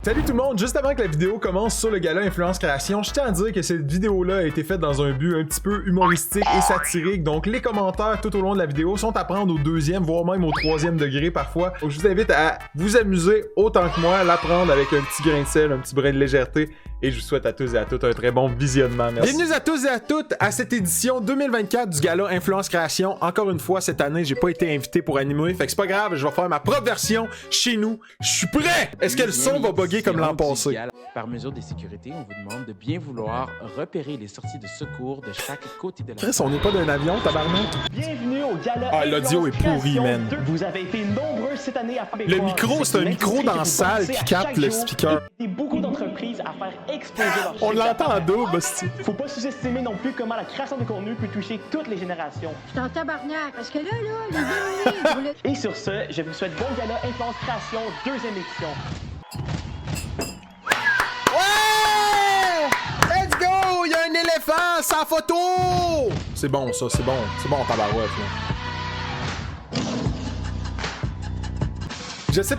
Salut tout le monde, juste avant que la vidéo commence sur le gala Influence Création, je tiens à dire que cette vidéo-là a été faite dans un but un petit peu humoristique et satirique, donc les commentaires tout au long de la vidéo sont à prendre au deuxième, voire même au troisième degré parfois. Donc je vous invite à vous amuser autant que moi, l'apprendre avec un petit grain de sel, un petit brin de légèreté, et je vous souhaite à tous et à toutes un très bon visionnement. Merci. Bienvenue à tous et à toutes à cette édition 2024 du gala Influence Création. Encore une fois, cette année, j'ai pas été invité pour animer, fait que c'est pas grave, je vais faire ma propre version chez nous. Je suis prêt! Est-ce que le son va bugger comme l'an passé? Par mesure de sécurité, on vous demande de bien vouloir repérer les sorties de secours de chaque côté de la... Chris, on n'est pas d'un avion, tabarnak? Bienvenue au gala. Ah, l'audio est pourri, man. Vous avez été nombreux cette année à faire... Le micro, c'est un micro dans la salle qui capte le speaker. Il y a beaucoup d'entreprises à faire exploser leur chiffre. On l'entend en double, hostie. Faut pas sous-estimer non plus comment la création de contenu peut toucher toutes les générations. Je suis en tabarnak, parce que là, les vidéos, Et sur ce, je vous souhaite bon gala Influence Création, deuxième édition. Ouais! Let's go! Il y a un éléphant sans photo! C'est bon, ça, c'est bon. C'est bon, tabarouette, là. Je sais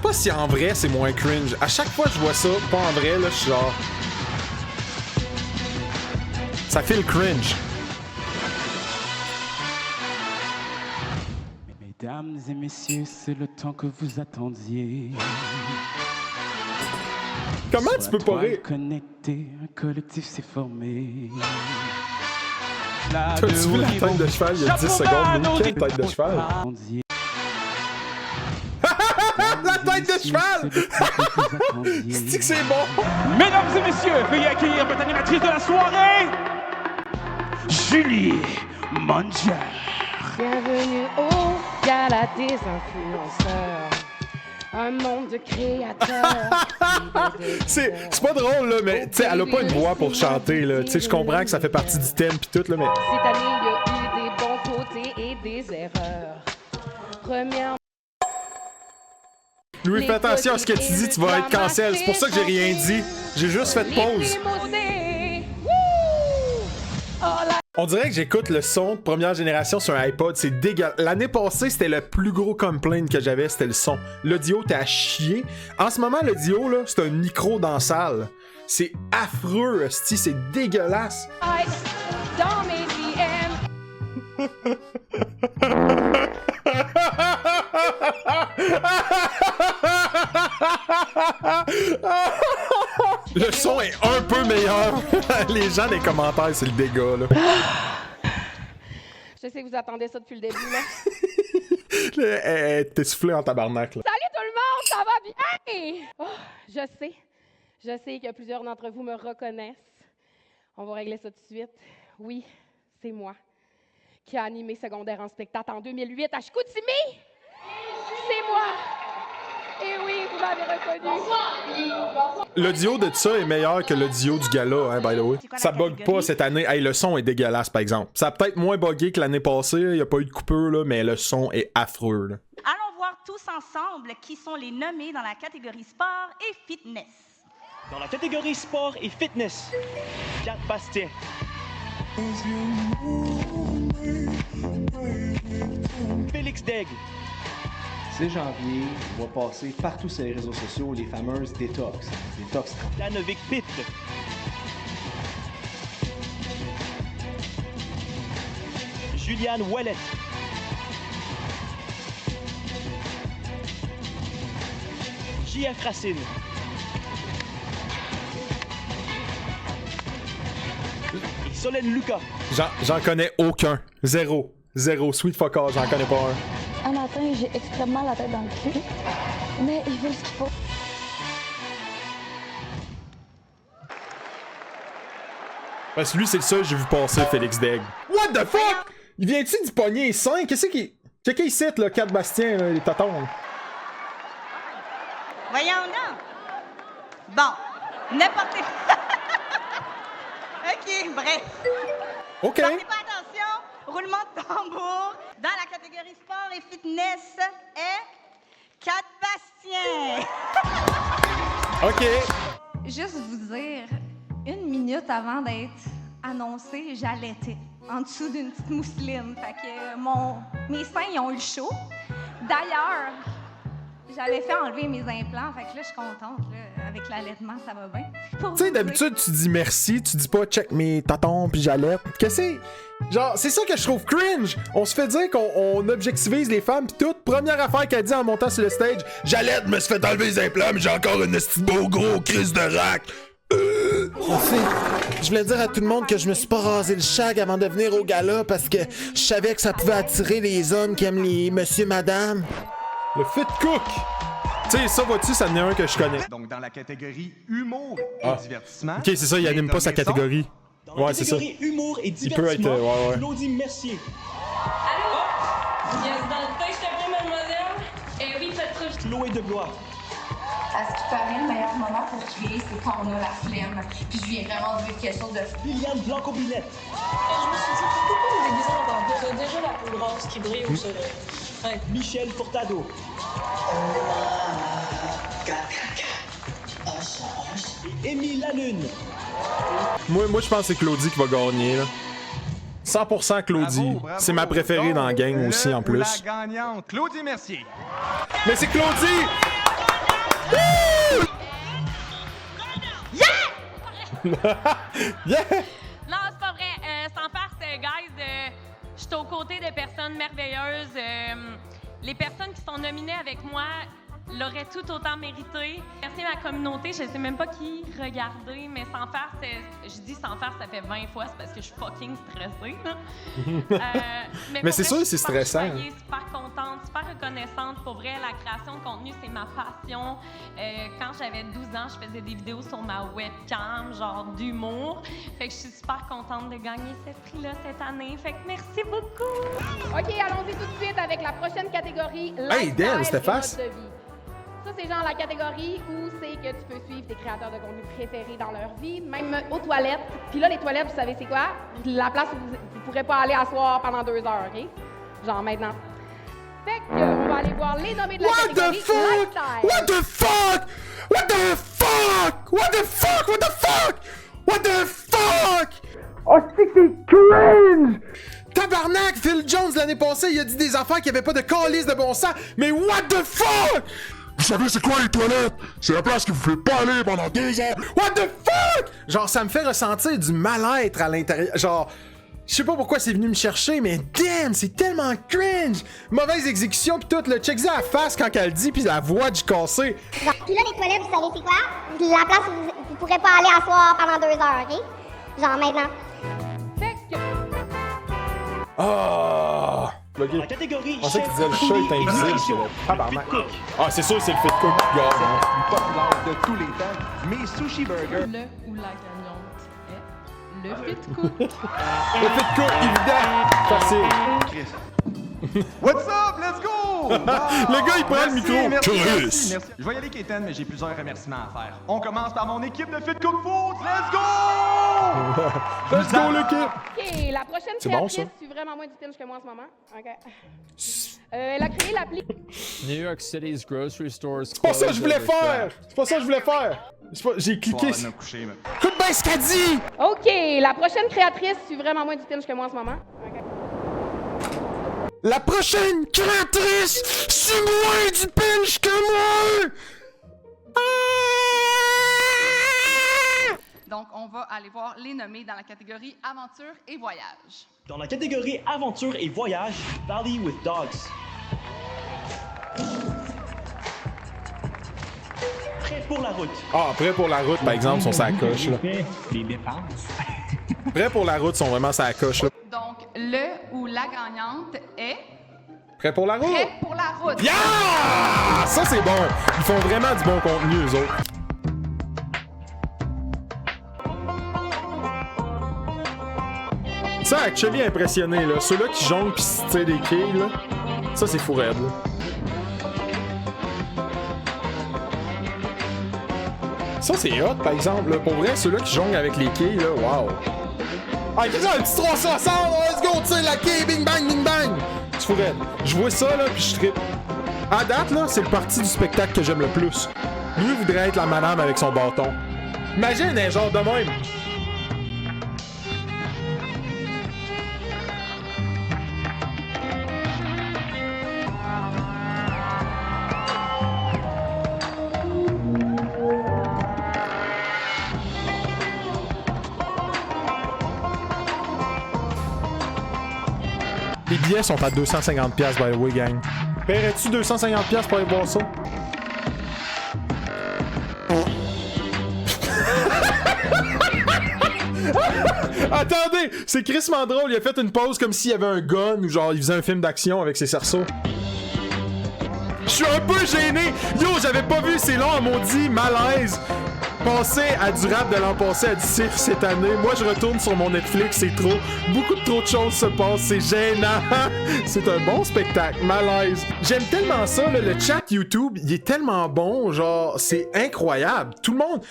pas si en vrai c'est moins cringe. À chaque fois que je vois ça, pas en vrai, là, je suis genre... Ça fait le cringe. Mesdames et messieurs, c'est le temps que vous attendiez. Comment tu peux pas rire? Connecté, un collectif s'est formé. T'as-tu vu la tête de cheval il y a 10 secondes? Mais quelle tête de cheval? La tête de cheval! C'est que c'est bon! Mesdames et messieurs, veuillez accueillir votre animatrice de la soirée, Julie Mondial. Bienvenue au gala des influenceurs. Un monde de créateurs. C'est pas drôle, là, mais tu sais, elle a pas une voix pour chanter, là. Tu sais, je comprends que ça fait partie du thème pis tout, là, mais... Cette année, il y a eu des bons côtés et des erreurs. Premièrement... Louis, fais attention à ce que tu dis, tu vas être cancel. C'est pour ça que j'ai rien dit. J'ai juste fait pause. On dirait que j'écoute le son de première génération sur un iPod, c'est dégueulasse. L'année passée, c'était le plus gros complaint que j'avais, c'était le son. L'audio, t'es à chier. En ce moment, l'audio, là, c'est un micro dans la salle. C'est affreux, hostie, c'est dégueulasse. Dans mes DM. Le son est un peu meilleur. Les gens des commentaires, c'est le dégât, là. Je sais que vous attendez ça depuis le début, là. T'es soufflé en tabarnak, là. Salut tout le monde, ça va bien? Oh, je sais que plusieurs d'entre vous me reconnaissent. On va régler ça tout de suite. Oui, c'est moi qui a animé Secondaire en spectacle en 2008 à Chicoutimi. C'est moi. Et oui, vous m'avez reconnu. L'audio de ça est meilleur que l'audio du gala, hein, by the way. Ça bug pas cette année. Hey, le son est dégueulasse, par exemple. Ça a peut-être moins buggé que l'année passée. Il n'y a pas eu de coupure, là, mais le son est affreux, là. Allons voir tous ensemble qui sont les nommés dans la catégorie sport et fitness. Dans la catégorie sport et fitness, Pierre Bastien. Félix Daigle. C'est janvier, on va passer partout sur les réseaux sociaux les fameuses détox. Détox. Janovic Pitt. Juliane Ouellet. J.F. Racine. Et Solène Lucas. J'en connais aucun. Zéro. Sweet fuck all, j'en connais pas un. Un matin, j'ai extrêmement la tête dans le cul, mais il veut ce qu'il faut. Parce que lui, c'est le seul que j'ai vu passer, Félix Daigle. What the fuck? Il vient-tu du pogner 5? Qu'est-ce qui... Checkez ici, là, 4 Bastien, là, les tatons. Voyons donc. Bon, n'importe OK, bref. OK. Portez pas attention. Roulement de tambour. Dans la catégorie sport et fitness est 4 Bastien. OK. Juste vous dire, 1 minute avant d'être annoncé, j'allaitais en dessous d'une petite mousseline. Fait que mes seins, ils ont eu chaud. D'ailleurs, j'avais fait enlever mes implants. Fait que là, je suis contente. Là. avec l'allaitement, ça va bien. Tu sais, d'habitude, tu dis merci, tu dis pas check mes tatons pis j'allaite. Qu'est-ce que c'est? Genre, c'est ça que je trouve cringe. On se fait dire qu'on objectivise les femmes pis tout. Première affaire qu'elle dit en montant sur le stage, j'allaite, me suis fait enlever les implants, mais j'ai encore une petite beau gros crise de rack. Je voulais dire à tout le monde que je me suis pas rasé le shag avant de venir au gala parce que je savais que ça pouvait attirer les hommes qui aiment les monsieur, madame. Le fit cook! Tu sais, ça, vois-tu, ça en est un que je connais. Donc, dans la catégorie humour et divertissement. Ok, c'est ça, il anime pas sa catégorie. Ouais, c'est ça. Humour et Il peut être. Ouais. Claudie Mercier. Allô? Yes, dans le temps, je t'appelle mademoiselle. Oui, Patrice. Chloé Deblois. À ce qui paraît, le meilleur moment pour crier, c'est quand on a la flemme. Puis je viens vraiment dire quelque chose de... Liliane Blanco-Bilette. Je me suis dit, pourquoi pas me déguiser en vampire? J'ai déjà la peau rose qui brille au soleil. Ouais. Michel Furtado. Et Émile Lalune. Moi, je pense que c'est Claudie qui va gagner, là. 100% Claudie. Bravo. C'est ma préférée dans la gang aussi, en plus. La gagnante, Claudie Mercier. Mais c'est Claudie! Yeah! Non, c'est pas vrai. Sans farce, guys, je suis aux côtés de personnes merveilleuses. Les personnes qui sont nominées avec moi l'auraient tout autant mérité. Merci à ma communauté. Je sais même pas qui regarder, mais sans farce, je dis sans farce, ça fait 20 fois, c'est parce que je suis fucking stressée. Mais c'est sûr, c'est stressant. Je suis super contente, super reconnaissante. Pour vrai, la création de contenu, c'est ma passion. Quand j'avais 12 ans, je faisais des vidéos sur ma webcam, genre d'humour. Fait que je suis super contente de gagner ce prix-là cette année. Fait que merci beaucoup. OK, allons-y tout de suite avec la prochaine catégorie. Hey, Dan, c'était face. Ça, c'est genre la catégorie où c'est que tu peux suivre tes créateurs de contenu préférés dans leur vie, même aux toilettes. Puis là, les toilettes, vous savez c'est quoi? La place où vous pourrez pas aller asseoir pendant 2 heures, OK? Genre maintenant. Fait que, on va aller voir les nommés de la catégorie Lifestyle. What the fuck? What the fuck? What the fuck? What the fuck? What the fuck? Oh, c'est cringe! Tabarnak! Phil Jones, l'année passée, il a dit des affaires qui avaient pas de calice de bon sens, mais what the fuck? Vous savez c'est quoi les toilettes? C'est la place que vous pouvez pas aller pendant 2 heures. What the fuck? Genre, ça me fait ressentir du mal-être à l'intérieur. Genre, je sais pas pourquoi c'est venu me chercher, mais damn, c'est tellement cringe! Mauvaise exécution pis tout, le check ça à la face quand elle dit pis la voix du cassé. Pis là, les toilettes, vous savez c'est quoi? La place où vous pourrez pas aller asseoir pendant 2 heures, OK? Genre maintenant. Ah! Okay. La catégorie je pensais qu'il disait le chat est invisible. Ah, c'est sûr, c'est le fit cook qui gagne. Populaire de tous les temps, mes sushi burgers. Le ou la gagnante est le fit cook. Le fit cook, évident, facile. What's up? Let's go! Le gars, il prend le micro. Merci. Je vais y aller, Kéten, mais j'ai plusieurs remerciements à faire. On commence par mon équipe de Fit Cook Foods. Let's go! Let's go, l'équipe! OK, la prochaine créatrice suit vraiment moins du pinch que moi en ce moment. OK. Elle a créé l'appli... New York City's grocery stores. C'est pas ça que je voulais faire! C'est pas ça que je voulais faire! J'ai cliqué. Écoute bien ce qu'elle dit! OK, la prochaine créatrice suit vraiment moins du pinch que moi en ce moment. OK. La prochaine créatrice suit moins du pinch que moi! Donc, on va aller voir les nommés dans la catégorie aventure et voyage. Dans la catégorie aventure et voyage, Valley with Dogs. Prêt pour la route. Ah, prêt pour la route, par exemple, sont sa coche, là. Les dépenses. Prêt pour la route sont vraiment sa coche, là. Donc, le ou la gagnante est... Prêt pour la route? Prêt pour la route. Yeah! Ça, c'est bon. Ils font vraiment du bon contenu, eux autres. Ça, actually impressionné, là. Ceux-là qui jonglent pis se tirent des quilles, là. Ça, c'est fou raide, là. Ça, c'est hot, par exemple, là. Pour vrai, ceux-là qui jonglent avec les quilles, là, wow. Ah, il fait ça, un petit 360, let's go, tire la quille, bing bang, bing bang. C'est fou raide. Je vois ça, là, pis je trippe. À date, là, c'est le parti du spectacle que j'aime le plus. Lui voudrait être la madame avec son bâton. Imagine un genre de même. billets sont à 250$, by the way, gang. Paierais-tu 250$ pour aller voir ça? Attendez! C'est crissement drôle, il a fait une pause comme s'il y avait un gun ou genre il faisait un film d'action avec ses cerceaux. Je suis un peu gêné! Yo, j'avais pas vu, c'est long à maudit malaise! Passer à du rap de l'an passé à du cirque cette année. Moi, je retourne sur mon Netflix, c'est trop. Beaucoup trop de choses se passent, c'est gênant. C'est un bon spectacle, malaise. J'aime tellement ça, là, le chat YouTube, il est tellement bon, genre, c'est incroyable. Tout le monde,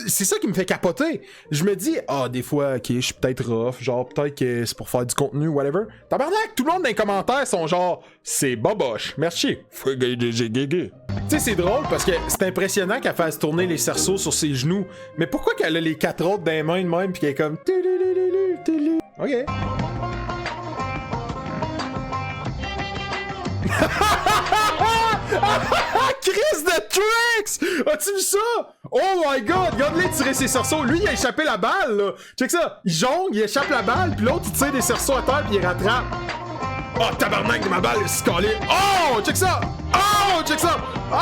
c'est ça qui me fait capoter. Je me dis, des fois, ok, je suis peut-être rough, genre, peut-être que c'est pour faire du contenu, whatever. Tabarnak, tout le monde dans les commentaires sont genre, c'est boboche, merci. Tu sais, c'est drôle parce que c'est impressionnant qu'elle fasse tourner les cerceaux sur ses genoux. Mais pourquoi qu'elle a les 4 autres dans les mains de même pis qu'elle est comme... Ok. Chris de Tricks! As-tu vu ça? Oh my god! Regarde-les tirer ses cerceaux. Lui, il a échappé la balle, là. Check ça. Il jongle, il échappe la balle, puis l'autre, il tire des cerceaux à terre, puis il rattrape. Oh, tabarnak de ma balle, c'est calé. Oh, check ça! Oh, check ça! Oh!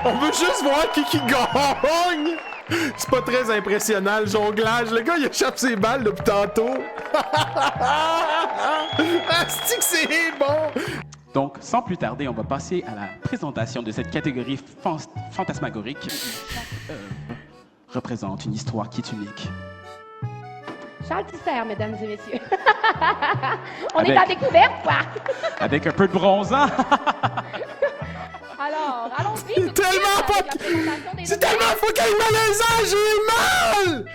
On veut juste voir qui gagne! C'est pas très impressionnant, le jonglage. Le gars, il échappe ses balles depuis tantôt. Asti que c'est bon! Donc, sans plus tarder, on va passer à la présentation de cette catégorie fantasmagorique qui représente une histoire qui est unique. Charles Tisser, mesdames et messieurs. On est en découverte, quoi! Avec un peu de bronzant. Alors, allons-y. C'est tellement fucking malaisant, j'ai mal!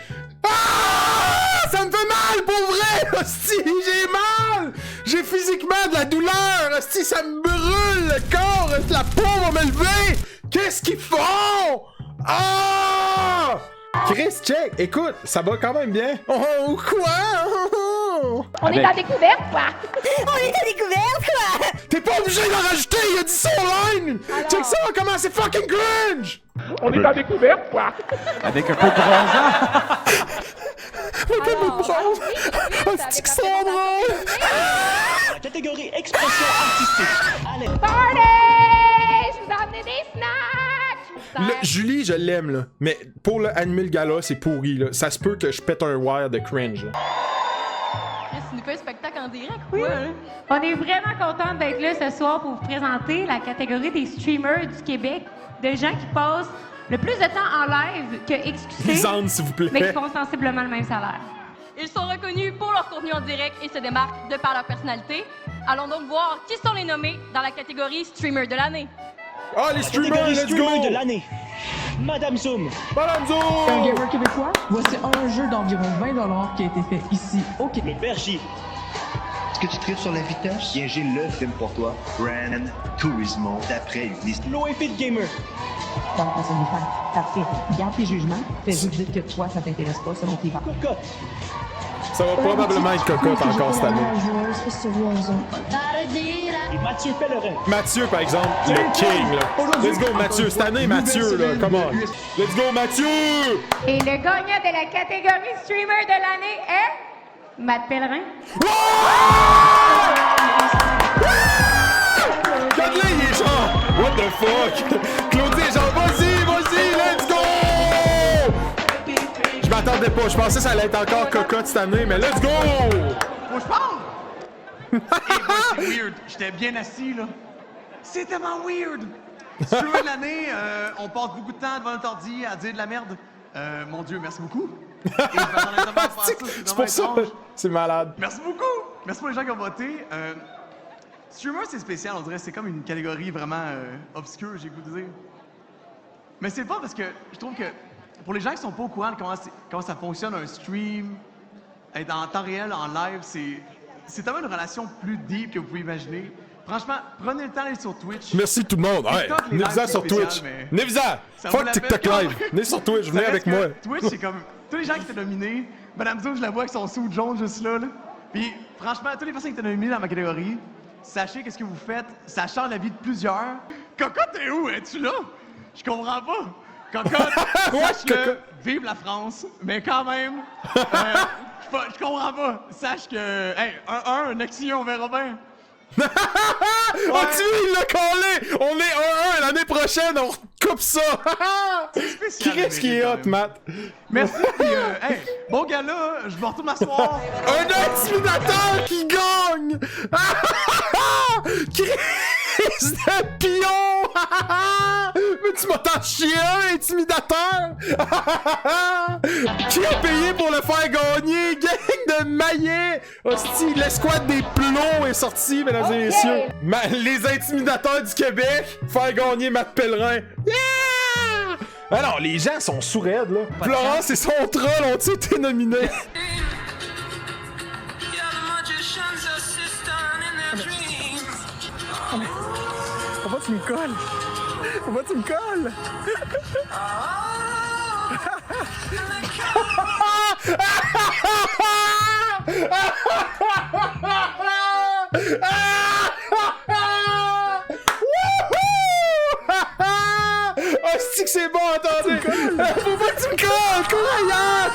Ah! Ça me fait mal, pour vrai! Hostie, j'ai mal! J'ai physiquement de la douleur! Hostie, ça me brûle le corps! La peau va me lever! Qu'est-ce qu'ils font? Ah! Chris, check! Écoute, ça va quand même bien. Oh, quoi? On est en découverte, quoi! On est en découverte, quoi! T'es pas obligé d'en rajouter, il a dit ça online! Check ça, comment c'est fucking cringe! On est en découverte, quoi! Avec un peu de bronzant. C'est que ça drôle! La catégorie expression artistique. Allez. Party! Je vous ai amené des snacks! Julie, je l'aime, là. Mais pour animer le gala, c'est pourri, là. Ça se peut que je pète un wire de cringe, là. Tu nous fais un spectacle en direct, oui. Quoi, On est vraiment contente d'être là ce soir pour vous présenter la catégorie des streamers du Québec, de gens qui passent le plus de temps en live que XQC, Lisande, s'il vous plaît. mais qui font sensiblement le même salaire. Ils sont reconnus pour leur contenu en direct et se démarquent de par leur personnalité. Allons donc voir qui sont les nommés dans la catégorie streamer de l'année. Ah, les streamers, let's go! de l'année. Madame Zoom. Madame Zoom! Un gamer québécois, voici un jeu d'environ 20$ qui a été fait ici au Québec. Le Bergy. Est-ce que tu tripes sur la vitesse? Bien, j'ai le film pour toi. Gran Turismo, d'après Ulysse. Low-Fit Gamer. Bon, on s'en est fait. Parfait. Garde tes jugements. Fais-vous dire que toi, ça t'intéresse pas, selon tes valeurs. Cocotte. Ça va probablement être cocotte encore cette année. Et Mathieu Pellerin. Mathieu, par exemple, le king, là. Let's go, Mathieu. Cette année, Mathieu, là. Come on. Let's go, Mathieu! Et le gagnant de la catégorie streamer de l'année est... Matt Pellerin. Regarde-le, il est genre... What the fuck? Claudie est genre, vas-y, let's go! Je m'attendais pas, je pensais que ça allait être encore cocotte cette année, mais let's go! Faut que je parle? Hey, boy, c'est weird. J'étais bien assis, là. C'est tellement weird! Streamer de l'année, on passe beaucoup de temps devant notre ordi à dire de la merde. Mon Dieu, merci beaucoup. C'est pour ça, c'est malade. Merci beaucoup! Merci pour les gens qui ont voté. Streamer, c'est spécial, on dirait. C'est comme une catégorie vraiment obscure, j'ai le goût de dire. Mais c'est pas parce que je trouve que pour les gens qui sont pas au courant de comment ça fonctionne un stream, être en temps réel, en live, c'est tellement une relation plus deep que vous pouvez imaginer. Franchement, prenez le temps d'aller sur Twitch. Merci tout le monde. Ouais, venez-vous sur Twitch. Venez-vous. Fuck TikTok Live. Venez sur Twitch, venez avec moi. Twitch, c'est comme tous les gens qui étaient nominés. Madame Zoom, je la vois avec son sou jaune juste là. Puis franchement, toutes les personnes qui étaient nominées dans ma catégorie, sachez qu'est-ce que vous faites, ça change la vie de plusieurs. Cocotte, t'es où? Es-tu là? Je comprends pas. Cocotte, sache-le, vive la France, mais quand même, je comprends pas. Sache que, hey, un action, on verra bien. Oh, tu vois, il l'a collé! On est 1-1 l'année prochaine, on recoupe ça! C'est spécial. Qu'est-ce qui est hot, Matt? Merci, hey, bon gars-là, je me retourne m'asseoir. Un intimidateur qui gagne! Crise de pion! Mais tu m'as tant chié un intimidateur! Qui a payé pour le faire gagner? Gang de maillets! Hostie, l'escouade des plombs est sortie, mesdames et messieurs! Les intimidateurs du Québec, faire gagner Matt Pellerin! Yeah! Alors, les gens sont sourds-raides, là. Florence et son troll ont-ils été nominés? Pourquoi tu me colles? Pourquoi tu me colles? Oh, c'est que c'est bon, attendez! Pourquoi tu me colles? Cours ailleurs!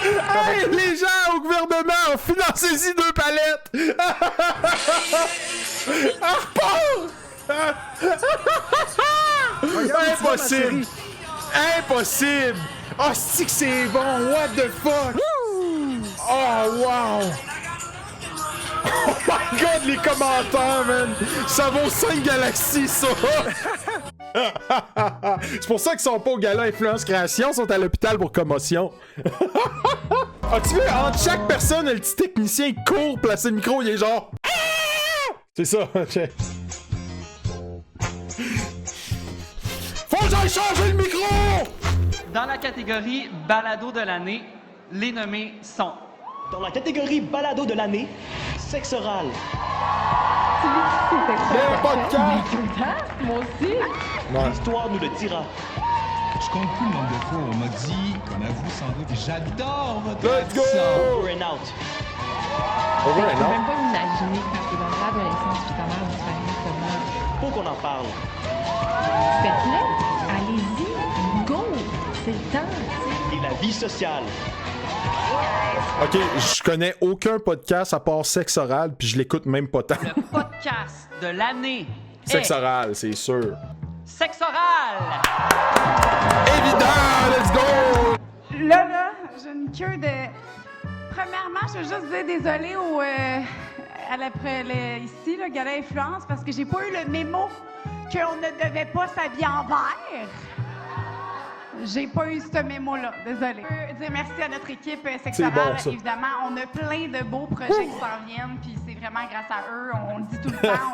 Hey, les gens au gouvernement, financez-y 2 palettes! Impossible! Impossible! Oh, c'est que c'est bon! What the fuck? Oh, wow! Oh my god, les commentaires, man! Ça vaut 5 galaxies, ça! C'est pour ça qu'ils sont pas au gala Influence Création, ils sont à l'hôpital pour commotion. As-tu vu, entre chaque personne, le petit technicien il court, placer le micro, il est genre... C'est ça, Faut que j'aille changer le micro! Dans la catégorie balado de l'année, les nommés sont... Dans la catégorie balado de l'année, sexe oral. Le podcast! Moi aussi. L'histoire nous le dira. Je compte plus le nombre de fois où on m'a dit, comme à vous sans doute, j'adore votre Let's go! Over and out. Over and Je peux out? même pas imaginer quand t'es dans l'adolescence puis ta mère vous famille comment. Faut qu'on en parle. Faites-le, allez-y, go! C'est le temps, tu sais. Et la vie sociale. Ok, je connais aucun podcast à part Sexe Oral, puis je l'écoute même pas tant. Le podcast de l'année Sexe est... Oral, c'est sûr. Sexe oral! Évident, let's go! Là, j'ai une queue de... Premièrement, je veux juste dire désolé ici, le gala Influence, parce que j'ai pas eu le mémo qu'on ne devait pas s'habiller en vert. J'ai pas eu ce mémo-là, désolé. Je veux dire merci à notre équipe sexuelle. Bon, évidemment, on a plein de beaux projets qui s'en viennent, puis c'est vraiment grâce à eux. On le dit tout le temps,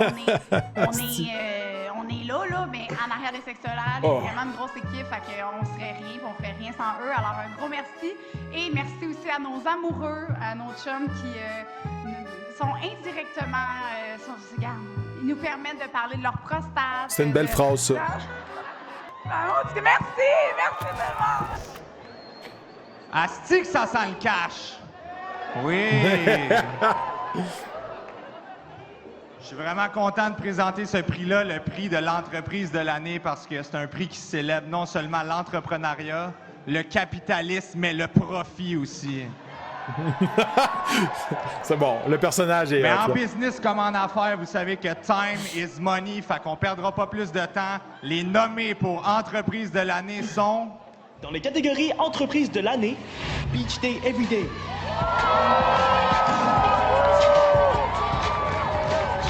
on est là, mais en arrière de sexuelle, il y a vraiment une grosse équipe, fait qu'on serait rien, on ferait rien sans eux. Alors un gros merci, et merci aussi à nos amoureux, à nos chums qui sont indirectement, ils nous permettent de parler de leur prostate. C'est une belle phrase, ça. Merci tellement! Asti que ça sent le cash! Oui! Je suis vraiment content de présenter ce prix-là, le prix de l'entreprise de l'année, parce que c'est un prix qui célèbre non seulement l'entrepreneuriat, le capitalisme, mais le profit aussi. C'est bon, le personnage est... Mais en business comme en affaires, vous savez que time is money, fait qu'on perdra pas plus de temps. Les nommés pour entreprise de l'année sont... Dans les catégories entreprise de l'année, Beach Day Everyday.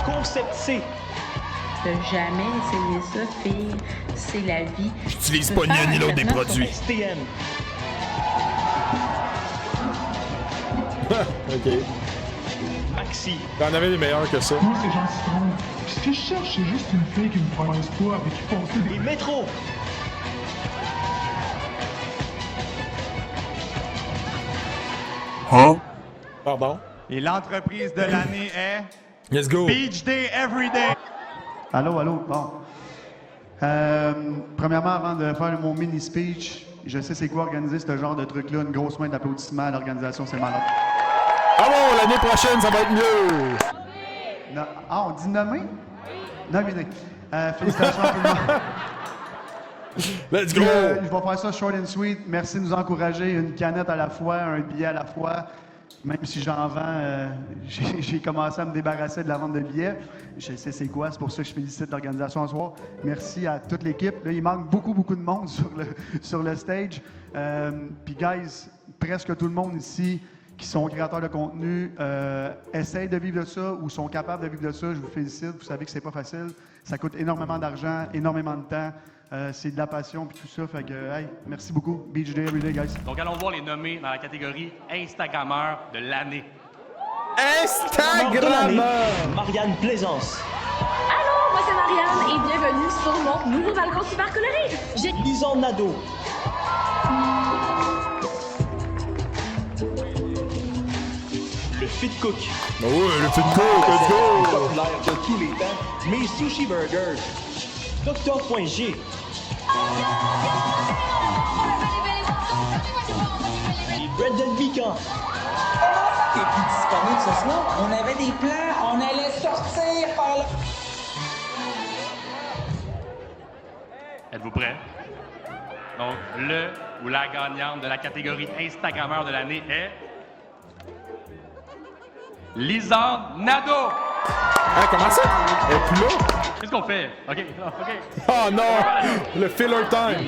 Concept C. T'as jamais essayé ça, fille. C'est la vie. J'utilise pas ni un ni l'autre des produits. STM. Ok. Maxi. T'en avais des meilleurs que ça. Moi, c'est Jean Citron. Ce que je cherche, c'est juste une fille qui me promesse pas avec qui passer des... Et Métro. Hein? Pardon? Et l'entreprise de l'année est... Let's go! Beach Day Everyday. Allô? Bon. Premièrement, avant de faire mon mini speech, je sais c'est quoi organiser ce genre de truc-là. Une grosse main d'applaudissements à l'organisation, c'est malade. Ah bon, l'année prochaine, ça va être mieux! On dit nommer? Nominé. Félicitations à tout le monde. Let's go! Je vais faire ça short and sweet. Merci de nous encourager. Une canette à la fois, un billet à la fois. Même si j'en vends, j'ai commencé à me débarrasser de la vente de billets. Je sais c'est quoi, c'est pour ça que je félicite l'organisation ce soir. Merci à toute l'équipe. Là, il manque beaucoup de monde sur le stage. Puis, guys, presque tout le monde ici qui sont créateurs de contenu essayent de vivre de ça ou sont capables de vivre de ça. Je vous félicite. Vous savez que c'est pas facile. Ça coûte énormément d'argent, énormément de temps. C'est de la passion puis tout ça. Fait que, hey, merci beaucoup. Beach Day, every day, guys. Donc, allons voir les nommés dans la catégorie Instagrammeur de l'année. Instagrammeur! Marianne Plaisance. Allô, moi c'est Marianne et bienvenue sur mon nouveau balcon super coloré. J'ai Lison Nadeau. Le Fit Cook. Ah ouais, le Fit Cook, let's go! Populaire de tous les temps, mes sushi burgers. Docteur.g. Et Brendan Beacon. Et puis disponible ce soir, on avait des plans, on allait sortir par là. Êtes-vous prêts? Donc, le ou la gagnante de la catégorie Instagrammeur de l'année est... Lisande Nadeau! Hein, comment ça? Elle est plus là? Qu'est-ce qu'on fait? OK. Oh non! Le filler time!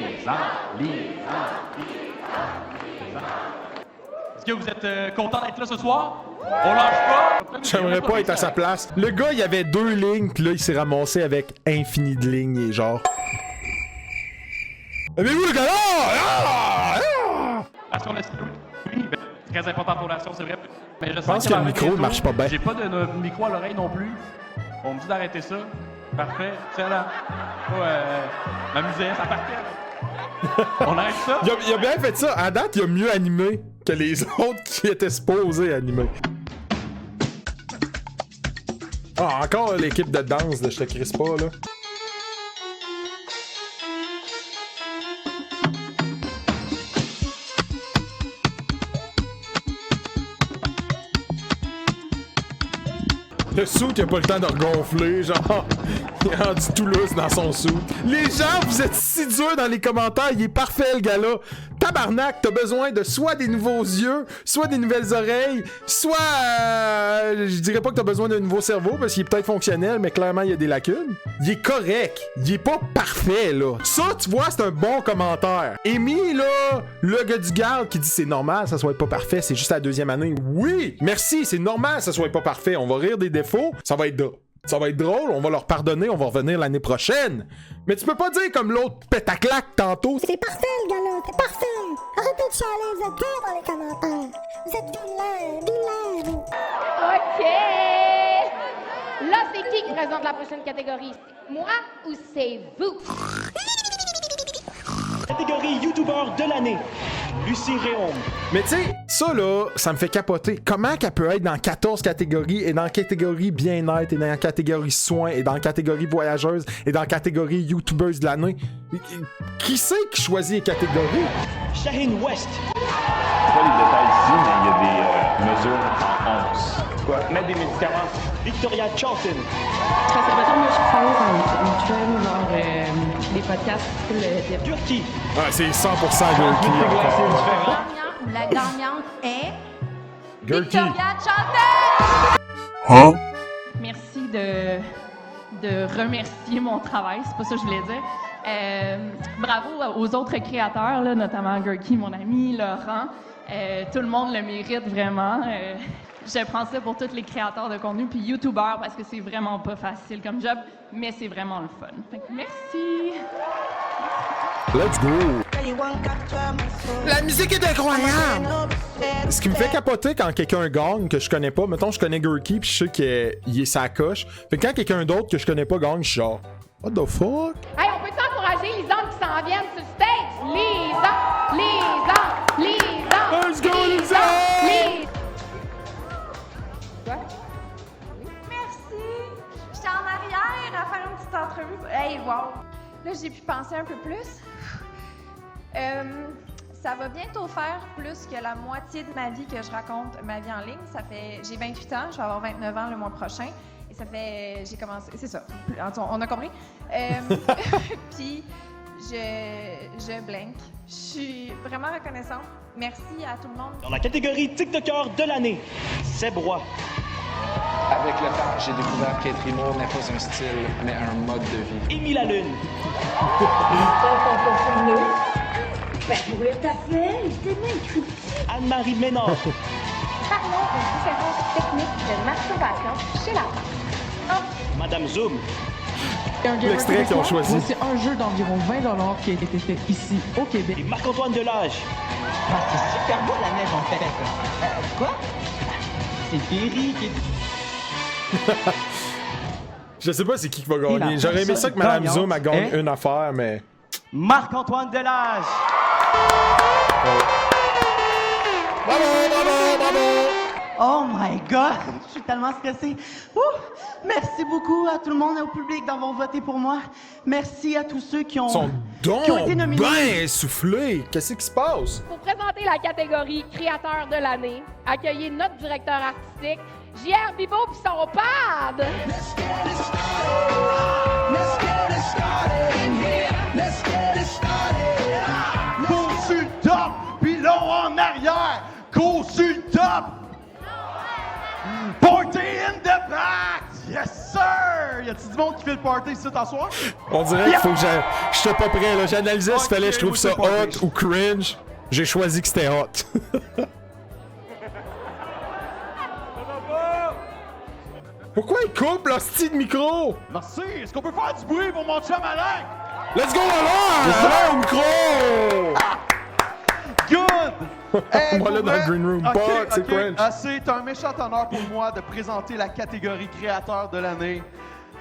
Est-ce que vous êtes content d'être là ce soir? On lâche pas! J'aimerais pas être à sa place. Le gars, il y avait 2 lignes, puis là, il s'est ramassé avec infini de lignes, et genre... Avez-vous le gars là? Sur le oui, ben, très important pour l'action, c'est vrai. Mais je pense que le micro ne marche pas bien. J'ai pas de micro à l'oreille non plus. On me dit d'arrêter ça. Parfait. Excellent. M'amuser, ça partait. On arrête ça? Il a bien fait ça. À date, il a mieux animé que les autres qui étaient supposés animer. Ah, encore l'équipe de danse de Je te crisse pas, là. Le suit, il a pas le temps de regonfler, genre. Il est rendu tout lousse dans son suit. Les gens, vous êtes si durs dans les commentaires, il est parfait, le gars-là. Tabarnak, t'as besoin de soit des nouveaux yeux, soit des nouvelles oreilles, soit... je dirais pas que t'as besoin d'un nouveau cerveau, parce qu'il est peut-être fonctionnel, mais clairement, il y a des lacunes. Il est correct. Il est pas parfait, là. Ça, tu vois, c'est un bon commentaire. Amy, là, le gars du garde qui dit c'est normal, ça soit pas parfait, c'est juste la 2e année. Oui! Merci, c'est normal, ça soit pas parfait. On va rire des défauts, ça va être drôle, on va leur pardonner, on va revenir l'année prochaine. Mais tu peux pas dire comme l'autre pétaclac tantôt. C'est parfait, le gars-là, c'est parfait. Arrêtez de chialer, vous êtes durs dans les commentaires. Vous êtes vilains, vous. OK! Là, c'est qui présente la prochaine catégorie? Moi ou c'est vous? Catégorie YouTuber de l'année. Lucie Réaume. Mais tu sais, ça là, ça me fait capoter. Comment qu'elle peut être dans 14 catégories, et dans la catégorie bien-être, et dans la catégorie soins, et dans la catégorie voyageuse, et dans la catégorie YouTubeuse de l'année? Qui c'est qui choisit les catégories? Shaheen West. Pas les détails ici, mais il y a des mesures en onces. Quoi? Mettre des médicaments. Victoria Charlton. Parce que maintenant, moi, je suis en trend, genre les podcasts. Gurki. Ah, c'est 100% Gurki. La gagnante est... Gurki. Victoria Charlton! Hein? Merci de remercier mon travail, c'est pas ça que je voulais dire. Bravo aux autres créateurs, là, notamment Gurki, mon ami, Laurent. Tout le monde le mérite vraiment. Je prends ça pour tous les créateurs de contenu, puis YouTubeurs, parce que c'est vraiment pas facile comme job, mais c'est vraiment le fun. Fait que merci! Let's go! La musique est incroyable! Ce qui me fait capoter quand quelqu'un gagne que je connais pas, mettons je connais Gurki puis je sais qu'il est sa coche. Fait que quand quelqu'un d'autre que je connais pas gagne, je suis genre what the fuck? Hey, on peut t'encourager les hommes qui s'en viennent sur le stage? Les hommes! Let's go, les hommes! Quoi? Merci! J'étais en arrière à faire une petite entrevue. Hey, wow! Là, j'ai pu penser un peu plus. Ça va bientôt faire plus que la moitié de ma vie que je raconte ma vie en ligne. J'ai 28 ans, je vais avoir 29 ans le mois prochain. Et Ça fait... J'ai commencé... C'est ça. On a compris. Puis, je blank. Je suis vraiment reconnaissante. Merci à tout le monde. Dans la catégorie TikToker de l'année, Seb Roy. Avec le temps, j'ai découvert qu'être humour n'est pas un style, mais un mode de vie. Émile Lalune. Anne-Marie Ménard. Parlons des différentes techniques de masturbation chez la femme. Madame Zoom. L'extrait qu'ils ont choisi. C'est un jeu d'environ 20 $ qui a été fait ici au Québec. Et Marc-Antoine Delage. Ah, c'est super beau la neige en fait. Quoi? C'est Berry qui est... Je sais pas c'est qui va gagner. J'aurais aimé ça que Madame Zoom a gagné une affaire, mais... Marc-Antoine Delage. Bravo, bravo, bravo! Oh my God! Je suis tellement stressée. Merci beaucoup à tout le monde et au public d'avoir voté pour moi. Merci à tous ceux qui ont été nominés. Ben essoufflés! Qu'est-ce qui se passe? Pour présenter la catégorie créateur de l'année, accueillez notre directeur artistique, JR Bibeau pis son pad! Go sur le top, puis long en arrière. Go sur le top. Party in the back. Yes sir. Y a-t-il du monde qui fait le party ici t'asseoir? On dirait qu'il faut que j'étais pas prêt là. J'analysais s'il fallait que je trouve ça hot ou cringe. J'ai choisi que c'était hot. Pourquoi il coupe l'hostie de micro? Merci. Est-ce qu'on peut faire du bruit pour mon chum Alain? Let's go alors! Allons au micro! Good! Hey, Voilà dans le green room. C'est cringe. C'est un méchant honneur pour moi de présenter la catégorie créateur de l'année.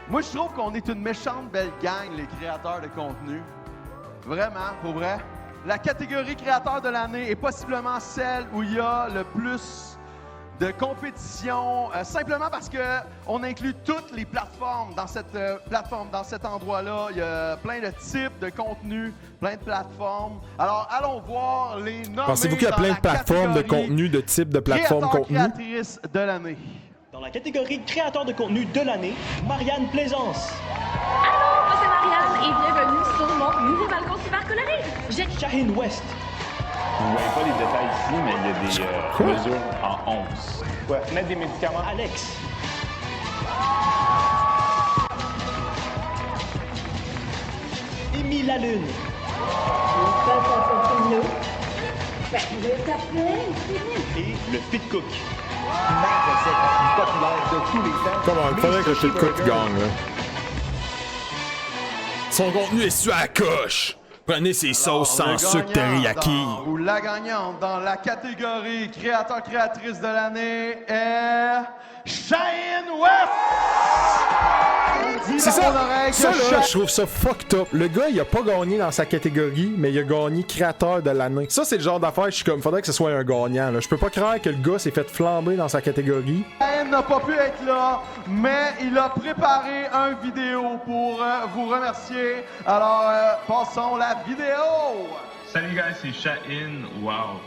Moi, je trouve qu'on est une méchante belle gang, les créateurs de contenu. Vraiment, pour vrai. La catégorie créateur de l'année est possiblement celle où il y a le plus de compétition, simplement parce que on inclut toutes les plateformes dans cette plateforme, dans cet endroit-là. Il y a plein de types de contenus, plein de plateformes. Alors, allons voir les nommés. Pensez-vous qu'il y a plein de plateformes de contenu, de types de plateformes contenu? Créatrice de l'année. Dans la catégorie créateur de contenu de l'année, Marianne Plaisance. Allô, moi c'est Marianne et bienvenue sur mon nouveau balcon super coloré. Shaheen West. Vous ne voyez pas les détails ici, mais il y a des mesures en onces. Ouais, mettre des médicaments. Alex. Émile Lalune. Et le Fit Cook. Ma recette la plus populaire de tous les temps. Comment, il faudrait que le Fit Cook gagne, là. Son contenu est sur la coche. Prenez ses sauces sans sucre teriyaki. Ou la gagnante dans la catégorie créateur-créatrice de l'année est Shaheen West! C'est ça, là, je trouve ça fucked up. Le gars, il a pas gagné dans sa catégorie, mais il a gagné créateur de l'année. Ça, c'est le genre d'affaire, je suis comme, faudrait que ce soit un gagnant, là. Je peux pas croire que le gars s'est fait flamber dans sa catégorie. Shaheen n'a pas pu être là, mais il a préparé un vidéo pour vous remercier. Alors, passons la vidéo! Salut guys, c'est Shaheen. Wow!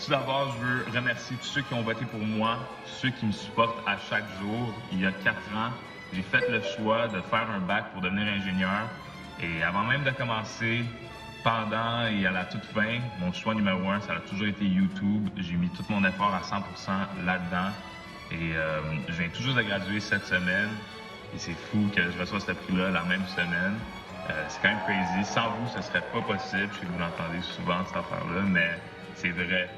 Tout d'abord, je veux remercier tous ceux qui ont voté pour moi, ceux qui me supportent à chaque jour. Il y a 4 ans, j'ai fait le choix de faire un bac pour devenir ingénieur. Et avant même de commencer, pendant et à la toute fin, mon choix numéro 1, ça a toujours été YouTube. J'ai mis tout mon effort à 100% là-dedans. Et je viens tout juste de graduer cette semaine. Et c'est fou que je reçoive ce prix-là la même semaine. C'est quand même crazy. Sans vous, ce serait pas possible. Je sais que vous l'entendez souvent, cette affaire-là, mais c'est vrai.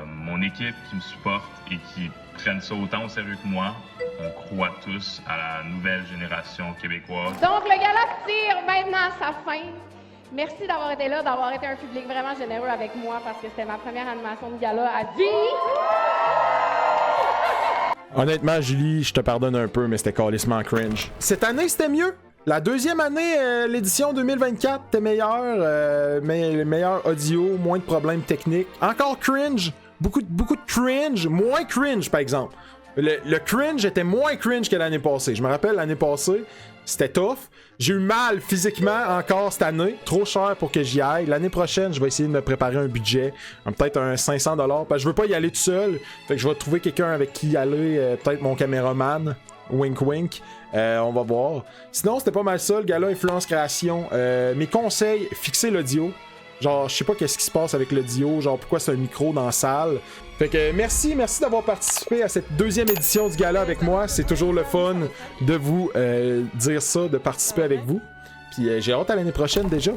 Mon équipe qui me supporte et qui prennent ça autant au sérieux que moi, on croit tous à la nouvelle génération québécoise. Donc, le gala tire maintenant à sa fin. Merci d'avoir été là, d'avoir été un public vraiment généreux avec moi parce que c'était ma première animation de gala à vie. Honnêtement, Julie, je te pardonne un peu, mais c'était calissement cringe. Cette année, c'était mieux. La deuxième année, l'édition 2024 était meilleure, meilleur audio, moins de problèmes techniques. Encore cringe, beaucoup de cringe, moins cringe par exemple. Le cringe était moins cringe que l'année passée. Je me rappelle l'année passée, c'était tough. J'ai eu mal physiquement encore cette année, trop cher pour que j'y aille. L'année prochaine, je vais essayer de me préparer un budget, peut-être un 500$, parce que je veux pas y aller tout seul. Fait que je vais trouver quelqu'un avec qui y aller, peut-être mon caméraman. Wink wink. On va voir. Sinon, c'était pas mal ça, le gala Influence Création. Mes conseils, fixer l'audio. Genre, je sais pas qu'est-ce qui se passe avec l'audio, genre pourquoi c'est un micro dans la salle. Fait que merci d'avoir participé à cette deuxième édition du gala avec moi. C'est toujours le fun de vous dire ça, de participer avec vous. Puis j'ai hâte à l'année prochaine déjà.